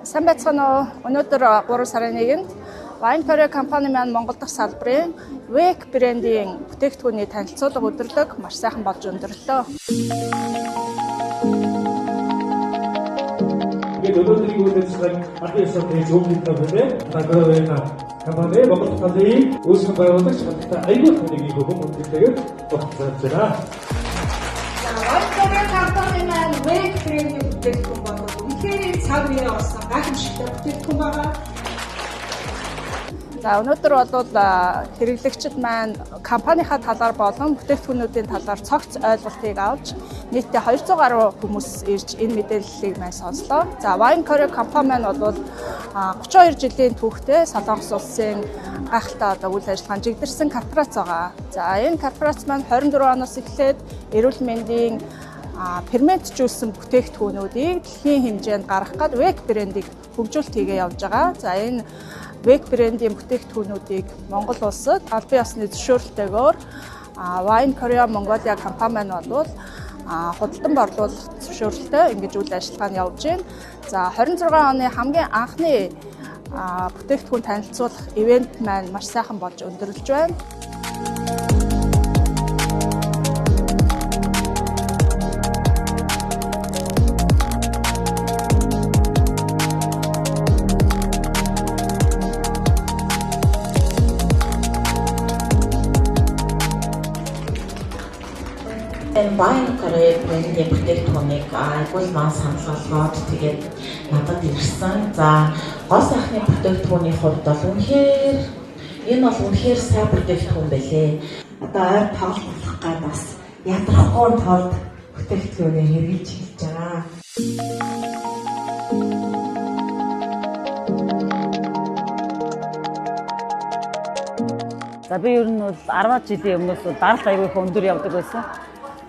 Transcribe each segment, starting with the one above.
Сайн байцгаана уу. Өнөөдөр 3 сарын 1-нд Wine Korea компани маань Монгол дахь салбарын Wake брендийн бүтээгдэхүүний танилцуулга өдрлөг маш сайхан болж өндөрлөө. Өнөөдрийн үйлчлэг ардын tej зөвлөлтөд байна. Компани Монгол талын үүсгэн байгуулагч хаттай аюул таны хүмүүсттэйгээр болцоод байна. Wine Korea компани маань Wake брендийн бүтээгдэхүүн болоод үнэхээр цаг үеэ орсон гайхамшигтай бүтээгдэхүүн байгаа. За өнөөдөр бол хэрэглэгчид маань компанийнхаа талаар болон бүтээгдэхүүнүүдийн талаар цогц ойлголтыг авч нийтдээ 200 гаруй хүмүүс ирж энэ мэдээллийг маань сонслоо. За Wine Korea компани маань бол 32 жилийн түүхтэй Солонгос улсын гайхалтай үйл ажиллагаанд жигдэрсэн корпорац байгаа. За энэ корпорац маань 24 оноос эхлээд эрүүл мэндийн ферментжүүлсэн бүтээгдэхүүнүүдийг дэлхийн хэмжээнд гаргах гээд Wake брендийг хөгжүүлэлт хийгээ явж байгаа. За энэ Wake брендийн бүтээгдэхүүнүүдийг Монгол улсад албан ёсны зөвшөөрлөлтөөр Wine Korea Mongolia компани маань бол худалдан борлуулах зөвшөөрлөлтөй ингэж үйл ажиллагаа нь явж байна. За 26 оны хамгийн анхны бүтээгдэхүүн танилцуулах ивент маань маш сайхан болж өндөрлөж байна. Wine Korea брендийн бүтээгдэхүүнийг айгуул маань санал болгоод тэгээд надад ирсэн. За гол сайхны бүтээгдэхүүний хувьд бол үнэхээр сайн бүтээгдэхүүн байлээ. Одоо ойр тоглох гад бас ядрахгүй тулд бүтээгдэхүүнийг хэрэгжиж хэлж байгаа. За би ер нь бол 10 жилийн өмнөөс даралт аягүй их өндөр явдаг байсан.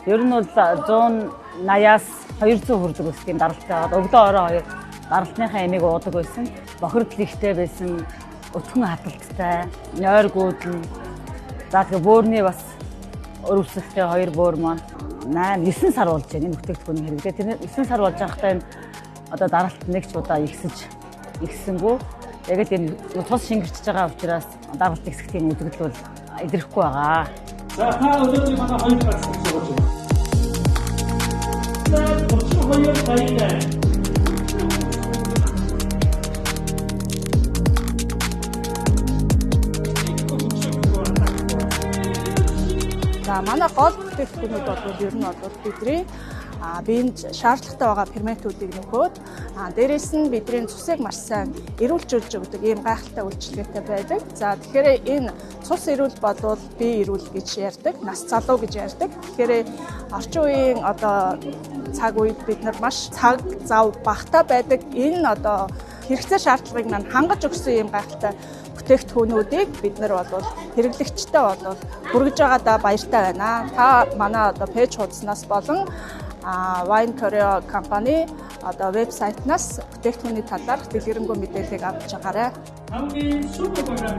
Ер нь бол 180-аас 200 хүрдэг өсгийн даралт аваад өглөө орой даралтныхаа эмийг уудаг байсан. Бохирдол ихтэй байсан, өтгөн хаталттай, ойр гүйдэн. За тэгээ бөөрний бас өрөвсөлтэй 2 бөөр маань 9 сар болж байна энэ бүтээгдэхүүний хэрэглээ. Тэр 9 сар болж байхдаа энэ одоо даралт нэг ч удаа ихсэнгүү. Яг л энэ тус шингэрчж байгаа учраас даралт ихсэхтийн үзэгдэл бол илэрхгүй байгаа. За та өнөөдөр манай хоёр гарч ирж байгаа юм. За 32 баяртай. За манай гол бүтээгдэхүүнүүд бол ер нь бол бидний биед шаардлагатай байгаа ферментүүдийг нөхөөд дээрээс нь бидний цусыг маш сайн эрүүлжүүлж өгдөг ийм гайхалтай үйлчилгээтэй байдаг. За тэгэхээр энэ цус эрүүл бодвол бие эрүүл гэж ярьдаг, нас залуу гэж ярьдаг. Тэгэхээр орчин үеийн одоо цаг үед бид нар маш цаг зав багтаа байдаг. Энэ одоо хэрэгцээ шаардлагыг маань хангаж өгсөн ийм гайхалтай бүтээгдэхүүнүүдийг бид нар бол хэрэглэгчтэй бол хүргэж байгаадаа баяртай байна. Та манай одоо пэйж хуудаснаас болон Wine Korea компани одоо вебсайтнаас бүтээгдэхүүний талаарх дэлгэрэнгүй мэдээллийг авч байгаарай. Хамгийн супер програм